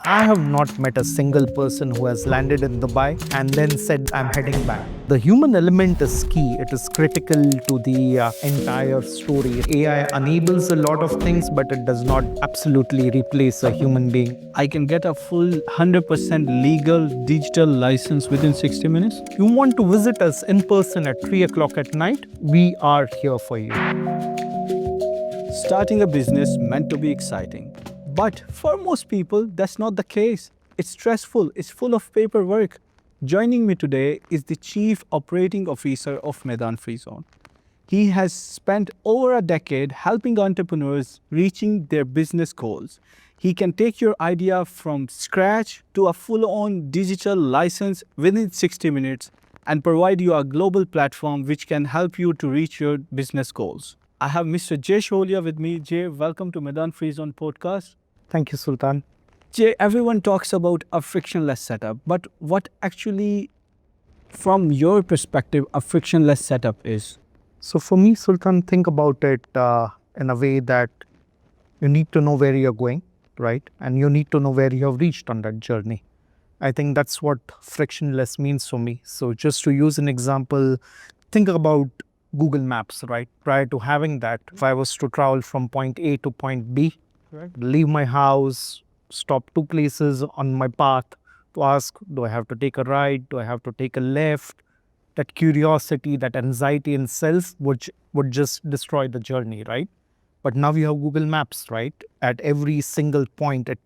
I have not met a single person who has landed in Dubai and then said, I'm heading back. The human element is key. It is critical to the entire story. AI enables a lot of things, but it does not absolutely replace a human being. I can get a full 100% legal digital license within 60 minutes. You want to visit us in person at 3 o'clock at night? We are here for you. Starting a business meant to be exciting. But for most people, that's not the case. It's stressful, it's full of paperwork. Joining me today is the Chief Operating Officer of Meydan Free Zone. He has spent over a decade helping entrepreneurs reaching their business goals. He can take your idea from scratch to a full-on digital license within 60 minutes and provide you a global platform which can help you to reach your business goals. I have Mr. Jay Sholia with me. Jay, welcome to Meydan Free Zone podcast. Thank you, Sultan. Jay, everyone talks about a frictionless setup, but what actually, from your perspective, a frictionless setup is? So for me, Sultan, think about it in a way that you need to know where you're going, right? And you need to know where you have reached on that journey. I think that's what frictionless means for me. So just to use an example, think about Google Maps, right? Prior to having that, if I was to travel from point A to point B, right, leave my house, stop two places on my path to ask, do I have to take a right? Do I have to take a left? That curiosity, that anxiety in self would just destroy the journey, right? But now you have Google Maps, right? At every single point, it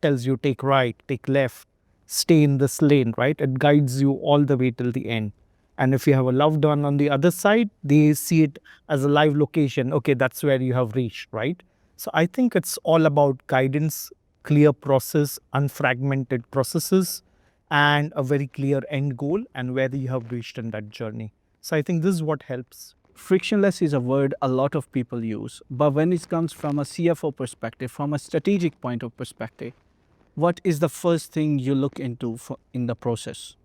tells you take right, take left, stay in this lane, right? It guides you all the way till the end. And if you have a loved one on the other side, they see it as a live location. Okay, that's where you have reached, right? So I think it's all about guidance, clear process, unfragmented processes, and a very clear end goal and where you have reached in that journey. So I think this is what helps. Frictionless is a word a lot of people use, but when it comes from a CFO perspective, from a strategic point of perspective, what is the first thing you look into in the process?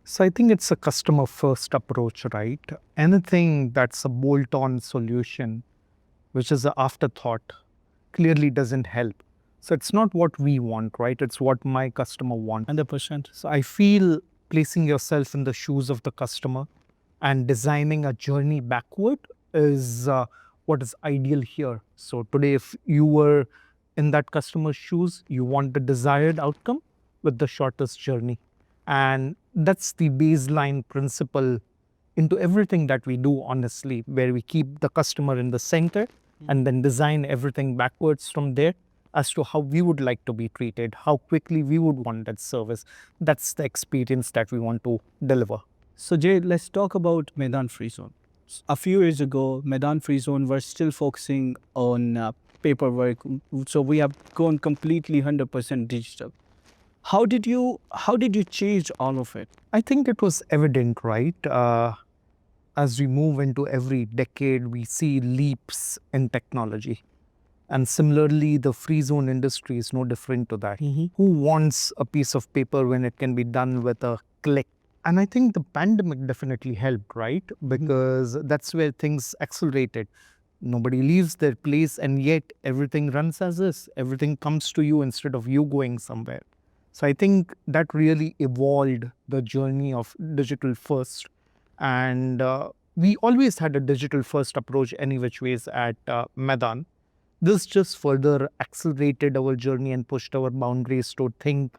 So I think it's a customer first approach, right? Anything that's a bolt on solution, which is an afterthought, clearly doesn't help. So it's not what we want, right? It's what my customer wants. 100%. So I feel placing yourself in the shoes of the customer and designing a journey backward is what is ideal here. So today, if you were in that customer's shoes, you want the desired outcome with the shortest journey. And that's the baseline principle into everything that we do, honestly, where we keep the customer in the center and then design everything backwards from there as to how we would like to be treated, how quickly we would want that service. That's the experience that we want to deliver. So Jay, let's talk about Meydan Free Zone. A few years ago, Meydan Free Zone was still focusing on paperwork. So we have gone completely 100% digital. How did you change all of it? I think it was evident, right? As we move into every decade, we see leaps in technology. And similarly, the free zone industry is no different to that. Who wants a piece of paper when it can be done with a click? And I think the pandemic definitely helped, right? Because that's where things accelerated. Nobody leaves their place, and yet everything runs as is. Everything comes to you instead of you going somewhere. So I think that really evolved the journey of digital first. And we always had a digital first approach any which ways at Meydan. This just further accelerated our journey and pushed our boundaries to think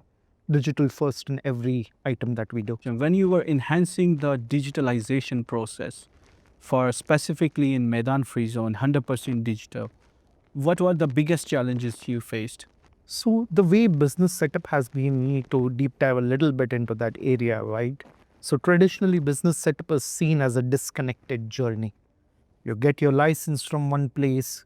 digital first in every item that we do. When you were enhancing the digitalization process for specifically in Meydan Free Zone, 100% digital, what were the biggest challenges you faced? So the way business setup has been, we need to deep dive a little bit into that area, right? So traditionally, business setup is seen as a disconnected journey. You get your license from one place,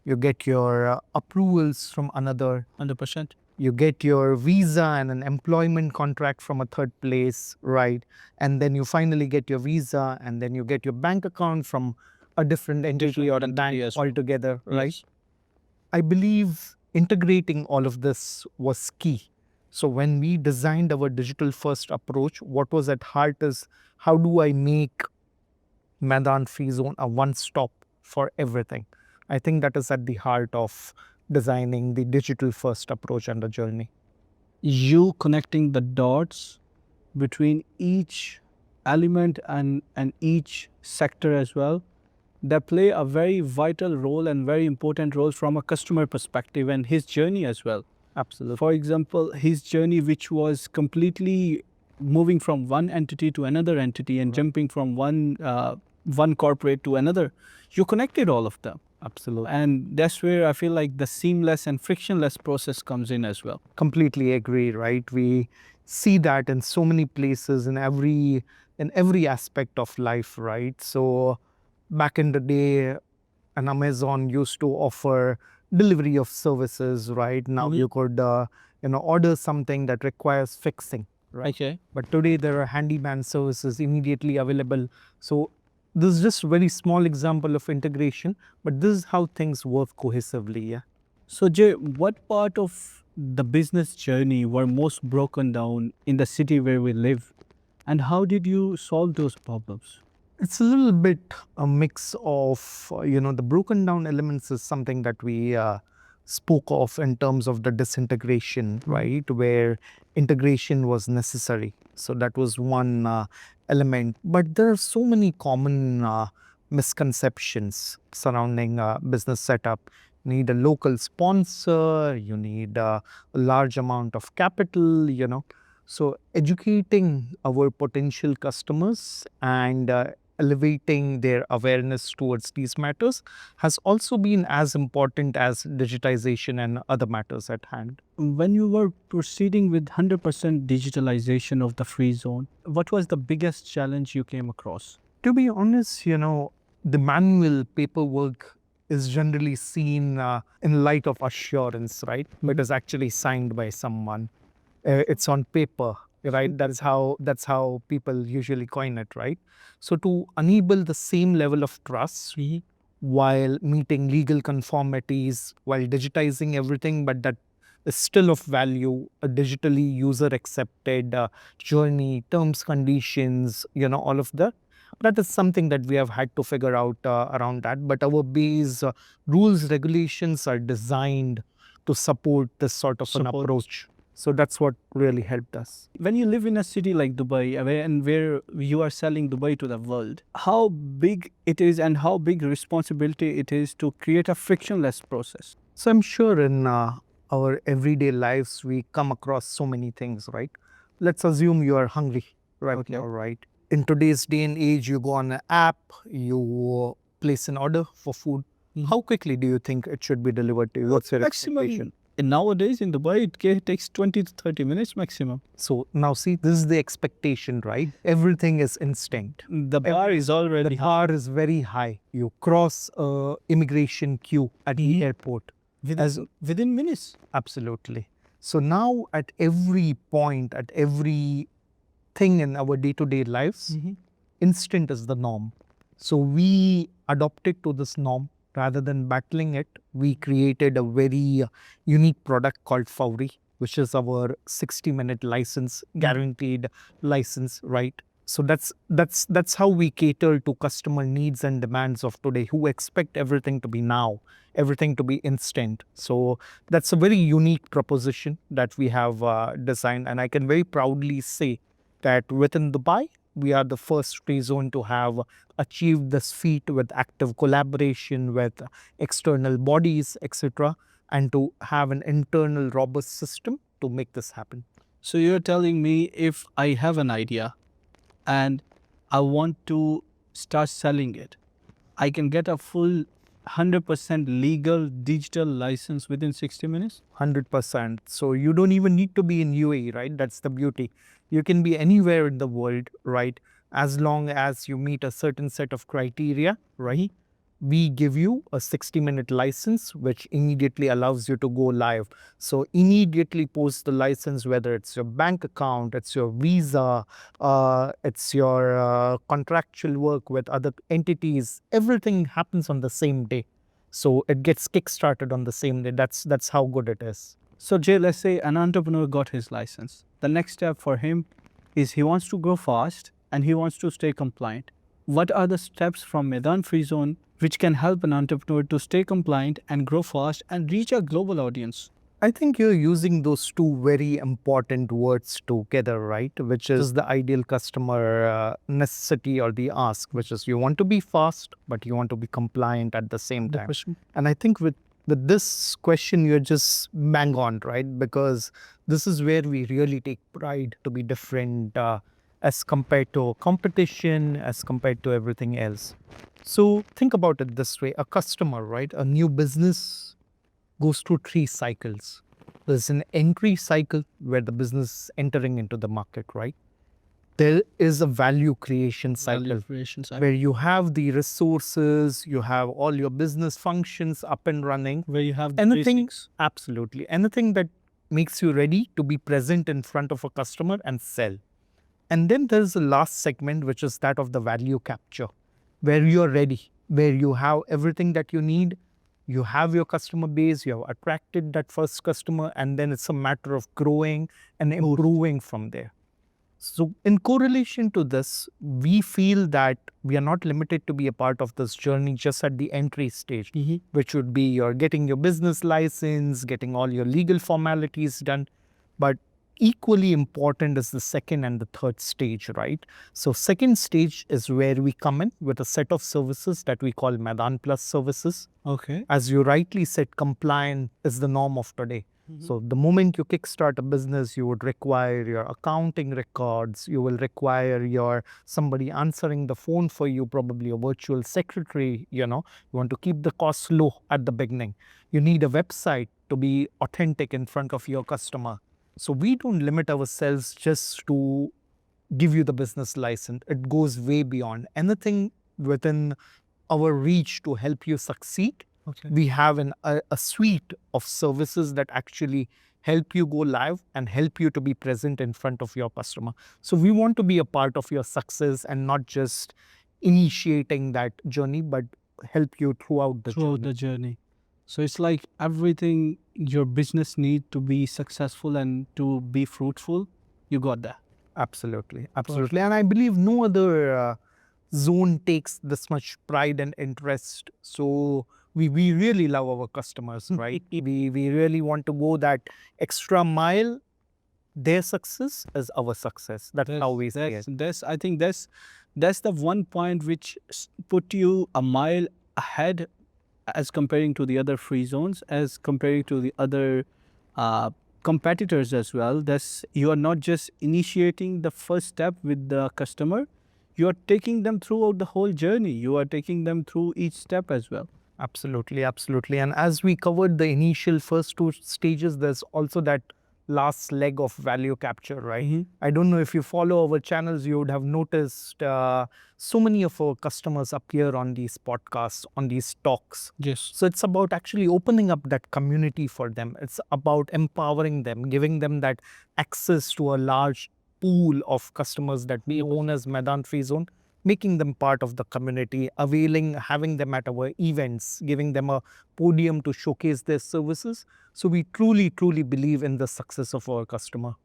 you get your approvals from another. 100%. You get your visa and an employment contract from a third place, right? And then you finally get your visa, and then you get your bank account from a different entity or a bank altogether, right? Yes. I believe integrating all of this was key. So when we designed our digital first approach, what was at heart is how do I make Meydan Free Zone a one-stop for everything? I think that is at the heart of designing the digital first approach and the journey. You connecting the dots between each element and each sector as well, that play a very vital role and very important role from a customer perspective and his journey as well. Absolutely. For example, his journey, which was completely moving from one entity to another entity and jumping from one corporate to another, you connected all of them. Absolutely. And that's where I feel like the seamless and frictionless process comes in as well. Completely agree, right? We see that in so many places in every aspect of life, right? So back in the day, an Amazon used to offer delivery of services, right? Now you could order something that requires fixing, right? Okay. But today there are handyman services immediately available. So this is just a very small example of integration, but this is how things work cohesively. Yeah. So, Jay, what part of the business journey were most broken down in the city where we live? And how did you solve those problems? It's a little bit a mix of, the broken down elements is something that we spoke of in terms of the disintegration, right? Where integration was necessary. So that was one element. But there are so many common misconceptions surrounding business setup. You need a local sponsor, you need a large amount of capital. So educating our potential customers and elevating their awareness towards these matters has also been as important as digitization and other matters at hand. When you were proceeding with 100% digitalization of the free zone, what was the biggest challenge you came across? To be honest, the manual paperwork is generally seen in light of assurance, right? It is actually signed by someone. It's on paper, right? That's how people usually coin it, right? So to enable the same level of trust while meeting legal conformities, while digitizing everything, but that is still of value, a digitally user accepted journey, terms, conditions, all of that. That is something that we have had to figure out around that. But our base rules, regulations are designed to support this sort of an approach. So that's what really helped us. When you live in a city like Dubai where you are selling Dubai to the world, how big it is and how big responsibility it is to create a frictionless process? So I'm sure in our everyday lives, we come across so many things, right? Let's assume you are hungry right now, right? In today's day and age, you go on an app, you place an order for food. How quickly do you think it should be delivered to you? What's your expectation? And nowadays in Dubai, it takes 20 to 30 minutes maximum. So now see, this is the expectation, right? Everything is instant. The bar is already The bar is very high. You cross a immigration queue at the airport. within minutes. Absolutely. So now at every point, at every thing in our day-to-day lives, instant is the norm. So we adopted to this norm rather than battling it. We created a very unique product called Fawri, which is our 60-minute license, guaranteed license, right? So that's how we cater to customer needs and demands of today, who expect everything to be now, everything to be instant. So that's a very unique proposition that we have designed, and I can very proudly say that within Dubai, we are the first free zone to have achieved this feat with active collaboration with external bodies, etc., and to have an internal robust system to make this happen. So you're telling me if I have an idea and I want to start selling it, I can get a full 100% legal digital license within 60 minutes? 100%. So you don't even need to be in UAE, right? That's the beauty. You can be anywhere in the world, right? As long as you meet a certain set of criteria, right? We give you a 60-minute license, which immediately allows you to go live. So immediately post the license, whether it's your bank account, it's your visa, it's your contractual work with other entities, everything happens on the same day. So it gets kickstarted on the same day. That's how good it is. So Jay, let's say an entrepreneur got his license. The next step for him is he wants to grow fast and he wants to stay compliant. What are the steps from Meydan Free Zone which can help an entrepreneur to stay compliant and grow fast and reach a global audience? I think you're using those two very important words together, right? Which is the ideal customer necessity or the ask, which is you want to be fast, but you want to be compliant at the same time. And I think with this question, you're just bang on, right? Because this is where we really take pride to be different as compared to competition, as compared to everything else. So think about it this way: a customer, right? A new business goes through three cycles. There's an entry cycle where the business is entering into the market, right? There is a value creation cycle where you have the resources, you have all your business functions up and running. Where you have the Anything, basics. absolutely, anything that makes you ready to be present in front of a customer and sell. And then there's the last segment, which is that of the value capture, where you're ready, where you have everything that you need. You have your customer base, you have attracted that first customer, and then it's a matter of growing and improving from there. So, in correlation to this, we feel that we are not limited to be a part of this journey just at the entry stage, which would be your getting your business license, getting all your legal formalities done. But equally important is the second and the third stage, right? So, second stage is where we come in with a set of services that we call Meydan Plus services. Okay. As you rightly said, compliance is the norm of today. So the moment you kickstart a business, you would require your accounting records, you will require your somebody answering the phone for you, probably a virtual secretary, you want to keep the costs low at the beginning. You need a website to be authentic in front of your customer. So we don't limit ourselves just to give you the business license. It goes way beyond anything within our reach to help you succeed. Okay. We have a suite of services that actually help you go live and help you to be present in front of your customer. So we want to be a part of your success and not just initiating that journey, but help you throughout the journey. So it's like everything your business need to be successful and to be fruitful, you got that. Absolutely, absolutely. And I believe no other zone takes this much pride and interest. So we really love our customers, right? we really want to go that extra mile. Their success is our success. That's how we see it. I think that's the one point which put you a mile ahead as comparing to the other free zones, as comparing to the other competitors as well. That's you are not just initiating the first step with the customer, you are taking them throughout the whole journey. You are taking them through each step as well. Absolutely, absolutely. And as we covered the initial first two stages, there's also that last leg of value capture, right? I don't know if you follow our channels, you would have noticed so many of our customers appear on these podcasts, on these talks. Yes. So it's about actually opening up that community for them. It's about empowering them, giving them that access to a large pool of customers that we own as Meydan Free Zone, making them part of the community, having them at our events, giving them a podium to showcase their services. So we truly, truly believe in the success of our customer.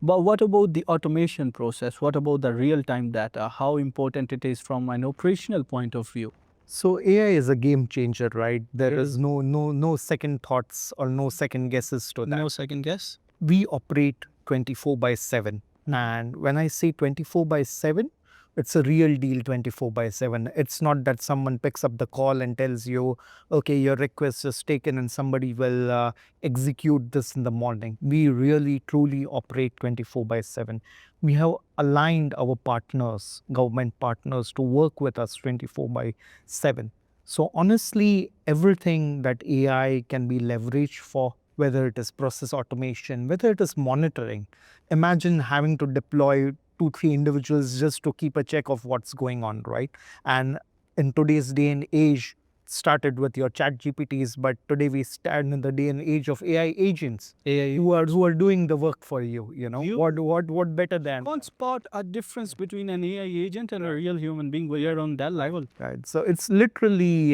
But what about the automation process? What about the real-time data? How important it is from an operational point of view? So AI is a game changer, right? There is no second thoughts or no second guesses to that. No second guess? We operate 24/7. And when I say 24/7, it's a real deal 24/7. It's not that someone picks up the call and tells you, okay, your request is taken and somebody will execute this in the morning. We really, truly operate 24/7. We have aligned our partners, government partners, to work with us 24/7. So honestly, everything that AI can be leveraged for, whether it is process automation, whether it is monitoring. Imagine having to deploy 2, 3 individuals just to keep a check of what's going on, right? And in today's day and age, started with your chat GPTs, but today we stand in the day and age of AI agents who are doing the work for you. What better than Can't spot a difference between an AI agent and a real human being. We are on that level. Right. So it's literally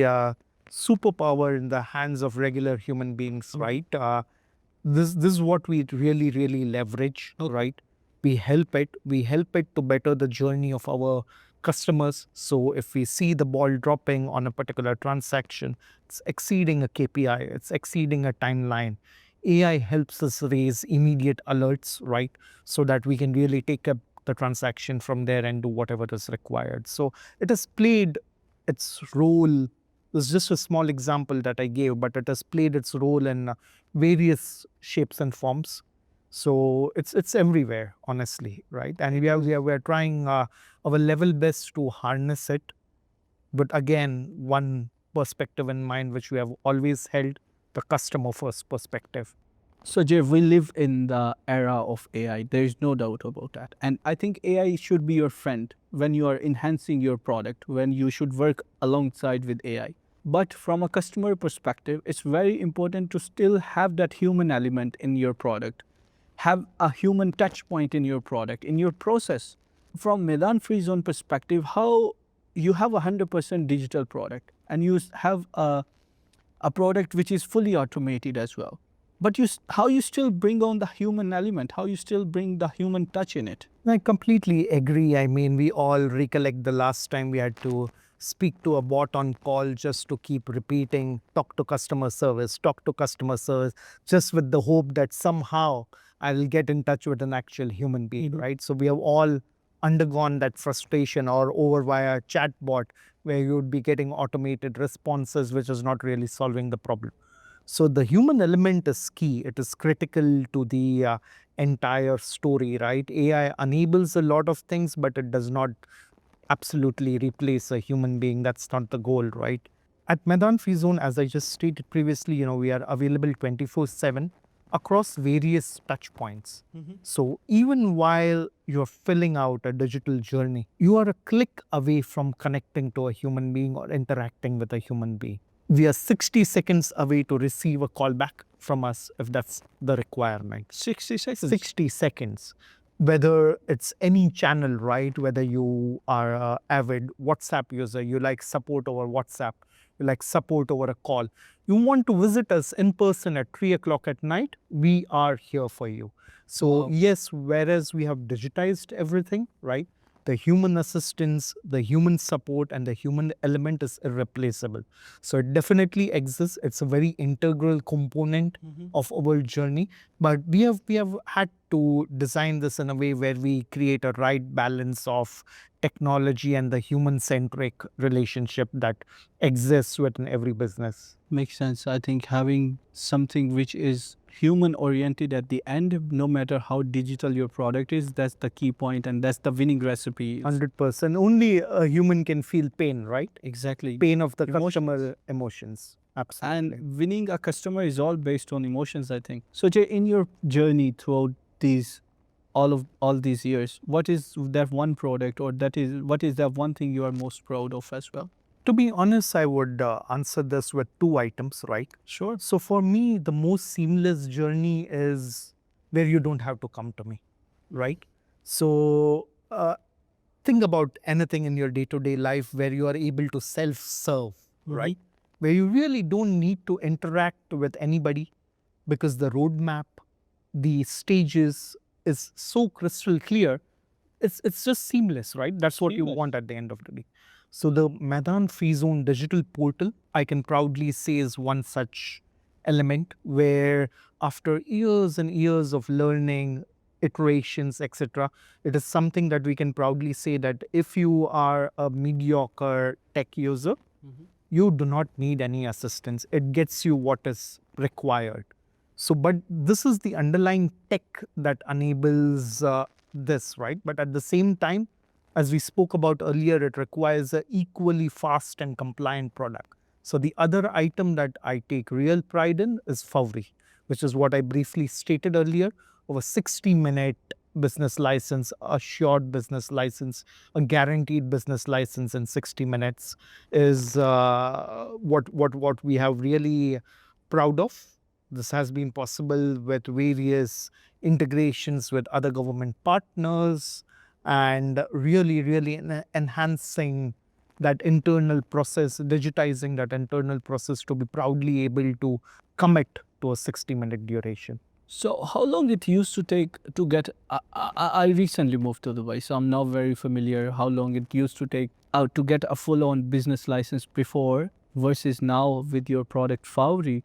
superpower in the hands of regular human beings, right? This is what we really leverage, right? We help it to better the journey of our customers. So if we see the ball dropping on a particular transaction, it's exceeding a KPI, it's exceeding a timeline. AI helps us raise immediate alerts, right? So that we can really take up the transaction from there and do whatever is required. So it has played its role. This is just a small example that I gave, but it has played its role in various shapes and forms. So it's everywhere, honestly, right? And we are trying our level best to harness it. But again, one perspective in mind, which we have always held, the customer first perspective. So, Jay, we live in the era of AI. There is no doubt about that. And I think AI should be your friend when you are enhancing your product, when you should work alongside with AI. But from a customer perspective, it's very important to still have that human element in your product, have a human touch point in your product, in your process. From Meydan Free Zone perspective, how you have a 100% digital product and you have a product which is fully automated as well. But how you still bring on the human element, how you still bring the human touch in it. I completely agree. I mean, we all recollect the last time we had to speak to a bot on call just to keep repeating, talk to customer service, just with the hope that somehow I'll get in touch with an actual human being, right? So we have all undergone that frustration or over via chat bot where you would be getting automated responses, which is not really solving the problem. So the human element is key. It is critical to the entire story, right? AI enables a lot of things, but it does not absolutely replace a human being. That's not the goal, right? At Meydan Free Zone, as I just stated previously, we are available 24/7 across various touch points. So even while you're filling out a digital journey, you are a click away from connecting to a human being or interacting with a human being. We are 60 seconds away to receive a call back from us if that's the requirement. 60 seconds. 60 seconds. Whether it's any channel, right? Whether you are an avid WhatsApp user, you like support over WhatsApp, you like support over a call, you want to visit us in person at 3 o'clock at night, we are here for you. So, Wow. yes, whereas we have digitized everything, right? The human assistance, the human support, and the human element is irreplaceable. So it definitely exists. It's a very integral component of our journey. But we have had to design this in a way where we create a right balance of technology and the human-centric relationship that exists within every business. Makes sense. I think having something which is human oriented at the end, no matter how digital your product is, that's the key point and that's the winning recipe. 100%. Only a human can feel pain, right? Exactly. Pain of the Emotions. customer emotions. Absolutely. And winning a customer is all based on emotions, I think. So, Jay, in your journey throughout all these years, what is that one product or what is that one thing you are most proud of as well? To be honest, I would answer this with two items, right? Sure. So for me, the most seamless journey is where you don't have to come to me, right? So think about anything in your day-to-day life where you are able to self-serve, right? Where you really don't need to interact with anybody because the roadmap, the stages is so crystal clear. It's just seamless, right? That's what you Seamless. want at the end of the day. So the Meydan Free Zone digital portal, I can proudly say, is one such element where after years and years of learning, iterations, etc., it is something that we can proudly say that if you are a mediocre tech user, you do not need any assistance. It gets you what is required. So, but this is the underlying tech that enables this, right? But at the same time, as we spoke about earlier, it requires an equally fast and compliant product. So the other item that I take real pride in is Fawri, which is what I briefly stated earlier, of a 60-minute business license, a short business license, a guaranteed business license in 60 minutes is what we have really proud of. This has been possible with various integrations with other government partners and really enhancing that internal process, digitizing that internal process to be proudly able to commit to a 60-minute duration. So how long it used to take to get? I recently moved to Dubai, so I'm not very familiar how long it used to take to get a full-on business license before versus now with your product Fawri,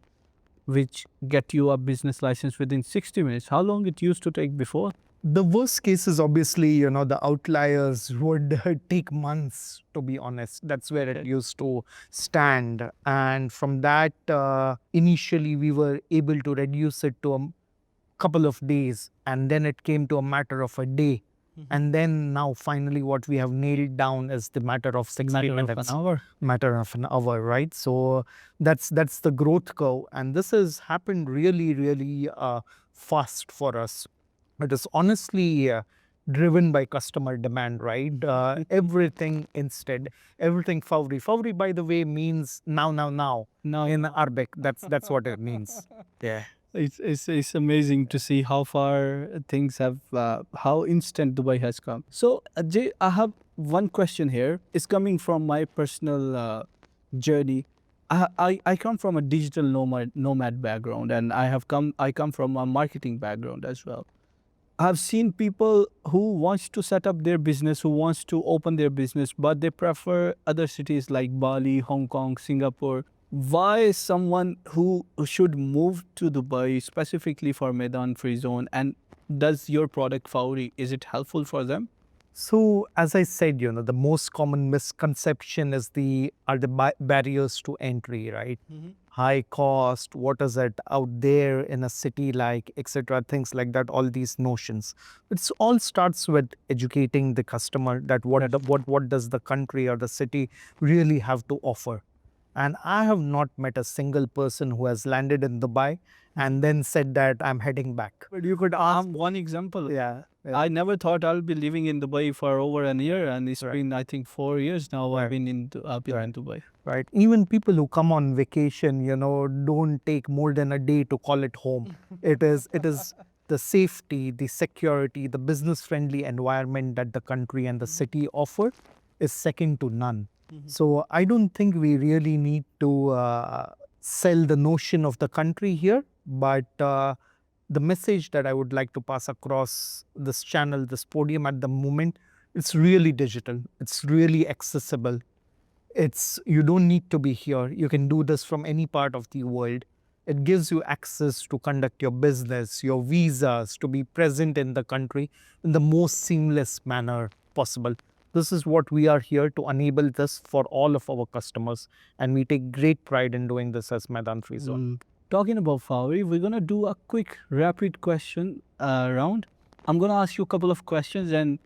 which get you a business license within 60 minutes. How long it used to take before? The worst cases, obviously, the outliers would take months, to be honest. That's where it used to stand. And from that, initially, we were able to reduce it to a couple of days. And then it came to a matter of a day. And then now, finally, what we have nailed down is the matter of 60 Matter of minutes. an hour. Matter of an hour, right? So that's the growth curve. And this has happened really, really fast for us. It is honestly driven by customer demand, right? Everything instead, everything Fawri. Fawri, by the way, means now, now, now. Now In Arabic, that's what it means. Yeah. it's amazing to see how far things have, how instant Dubai has come. So Jay, I have one question here. It's coming from my personal journey. I come from a digital nomad background, and I come from a marketing background as well. I've seen people who wants to set up their business, who wants to open their business, but they prefer other cities like Bali, Hong Kong, Singapore. Why someone who should move to Dubai specifically for Meydan Free Zone? And does your product Fawri, is it helpful for them? So, as I said, the most common misconception is the barriers to entry, right? High cost, what is it out there in a city like, etc., things like that, all these notions. It's all starts with educating the customer that what does the country or the city really have to offer. And I have not met a single person who has landed in Dubai and then said that I'm heading back. But you could ask. I'm one example. Yeah. I never thought I'll be living in Dubai for over a year, and it's been, I think, 4 years now. I've been in Dubai. Right. Even people who come on vacation, don't take more than a day to call it home. It is the safety, the security, the business friendly environment that the country and the city offer is second to none. So I don't think we really need to sell the notion of the country here, but the message that I would like to pass across this channel, this podium at the moment, it's really digital. It's really accessible. You don't need to be here. You can do this from any part of the world. It gives you access to conduct your business, your visas, to be present in the country in the most seamless manner possible. This is what we are here to enable this for all of our customers, and we take great pride in doing this as Meydan Free Zone. Talking about Fawri, we're gonna do a quick rapid question round. I'm gonna ask you a couple of questions, and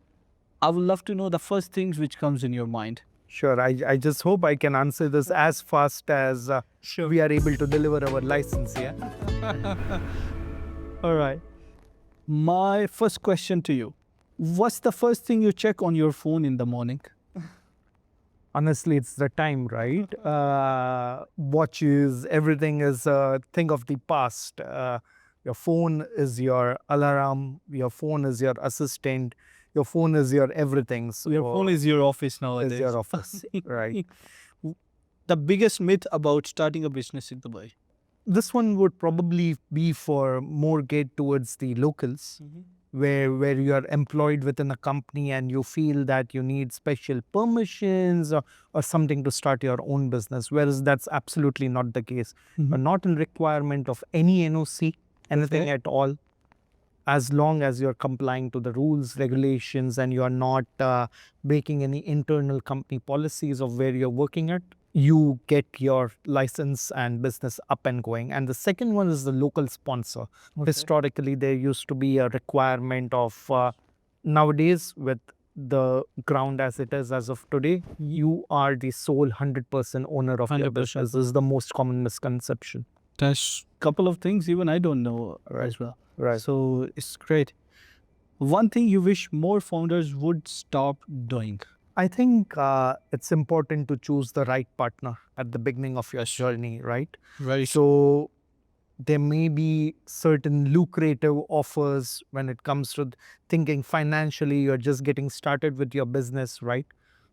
I would love to know the first things which comes in your mind. Sure, I just hope I can answer this as fast as we are able to deliver our license, yeah? All right. My first question to you. What's the first thing you check on your phone in the morning? Honestly, it's the time, right? Watches, everything is a thing of the past. Your phone is your alarm, your phone is your assistant, your phone is your everything. So Your phone is your office nowadays. is your office, right? The biggest myth about starting a business in Dubai. This one would probably be for more geared towards the locals, where you are employed within a company and you feel that you need special permissions or something to start your own business, whereas that's absolutely not the case. You're not in requirement of any NOC, anything at all, as long as you're complying to the rules, regulations, and you are not breaking any internal company policies of where you're working at. You get your license and business up and going. And the second one is the local sponsor. Historically, there used to be a requirement of nowadays, with the ground as it is as of today, you are the sole 100% owner of your 100%. business. This is the most common misconception. There's a couple of things even I don't know as well. Right. So it's great. One thing you wish more founders would stop doing. I think it's important to choose the right partner at the beginning of your journey, right? Very So there may be certain lucrative offers when it comes to thinking financially. You're just getting started with your business, right?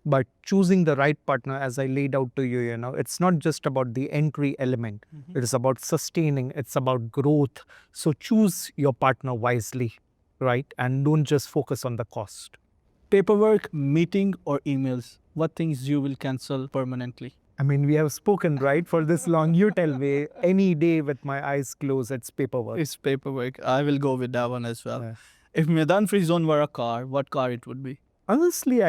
But choosing the right partner, as I laid out to you, it's not just about the entry element. It is about sustaining, it's about growth. So choose your partner wisely, right? And don't just focus on the cost. Paperwork, meeting, or emails? What things you will cancel permanently? I mean, we have spoken, right, for this long. You tell me, any day with my eyes closed, it's paperwork. It's paperwork. I will go with that one as well. Yeah. If Meydan Free Zone were a car, what car it would be? Honestly,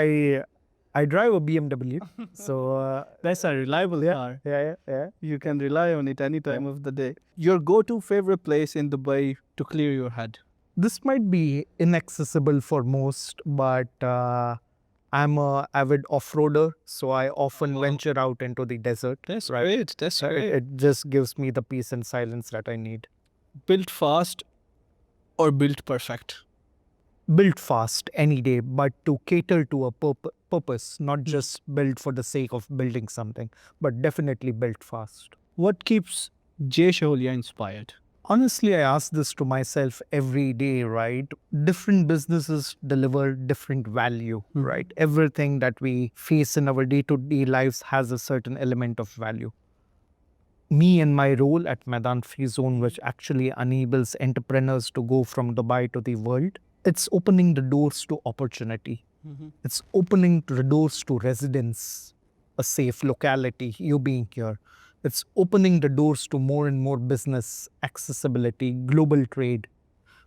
I drive a BMW, so That's a reliable car. yeah. You can rely on it any time of the day. Your go-to favorite place in Dubai to clear your head? This might be inaccessible for most, but I'm a avid off-roader, so I often venture out into the desert. That's right? great. That's great. It just gives me the peace and silence that I need. Built fast or built perfect? Built fast any day, but to cater to a purpose, not just built for the sake of building something, but definitely built fast. What keeps Jay Shaholia inspired? Honestly, I ask this to myself every day, right? Different businesses deliver different value, right? Everything that we face in our day-to-day lives has a certain element of value. Me and my role at Meydan Free Zone, which actually enables entrepreneurs to go from Dubai to the world, it's opening the doors to opportunity. It's opening the doors to residence, a safe locality, you being here. It's opening the doors to more and more business, accessibility, global trade.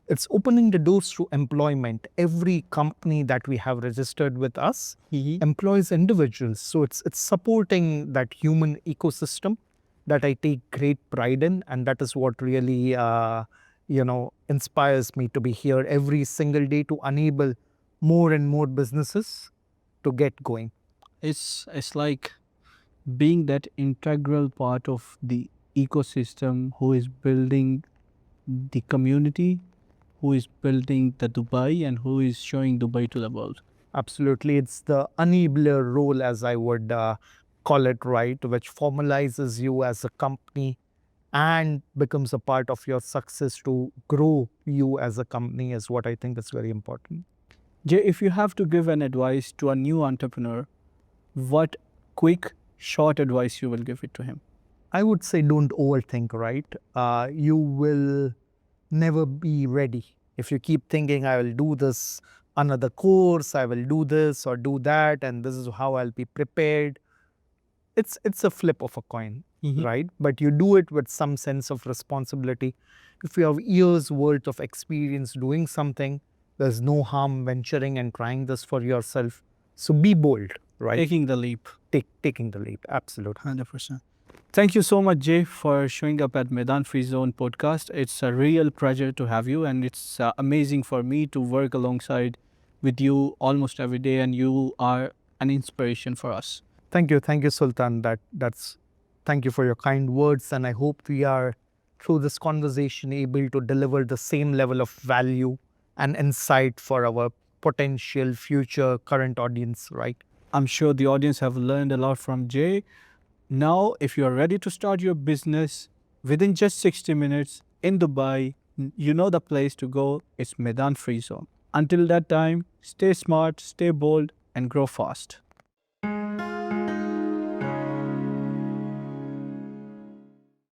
It's opening the doors to employment. Every company that we have registered with us employs individuals. So it's supporting that human ecosystem that I take great pride in. And that is what really, inspires me to be here every single day to enable more and more businesses to get going. It's like being that integral part of the ecosystem who is building the community, who is building the Dubai, and who is showing Dubai to the world. Absolutely. It's the enabler role, as I would call it, right, which formalizes you as a company and becomes a part of your success to grow you as a company is what I think is very important. Jay, if you have to give an advice to a new entrepreneur, what quick, short advice you will give it to him? I would say don't overthink, right? You will never be ready. If you keep thinking, I will do this another course, I will do this or do that, and this is how I'll be prepared. It's a flip of a coin, right? But you do it with some sense of responsibility. If you have years worth of experience doing something, there's no harm venturing and trying this for yourself. So be bold, right? Taking the leap. Taking the leap, absolutely. 100%. Thank you so much, Jay, for showing up at Meydan Free Zone podcast. It's a real pleasure to have you, and it's amazing for me to work alongside with you almost every day, and you are an inspiration for us. Thank you, Sultan. Thank you for your kind words, and I hope we are, through this conversation, able to deliver the same level of value and insight for our potential future current audience, right? I'm sure the audience have learned a lot from Jay. Now, if you are ready to start your business within just 60 minutes in Dubai, you know the place to go. It's Meydan Free Zone. Until that time, stay smart, stay bold, and grow fast.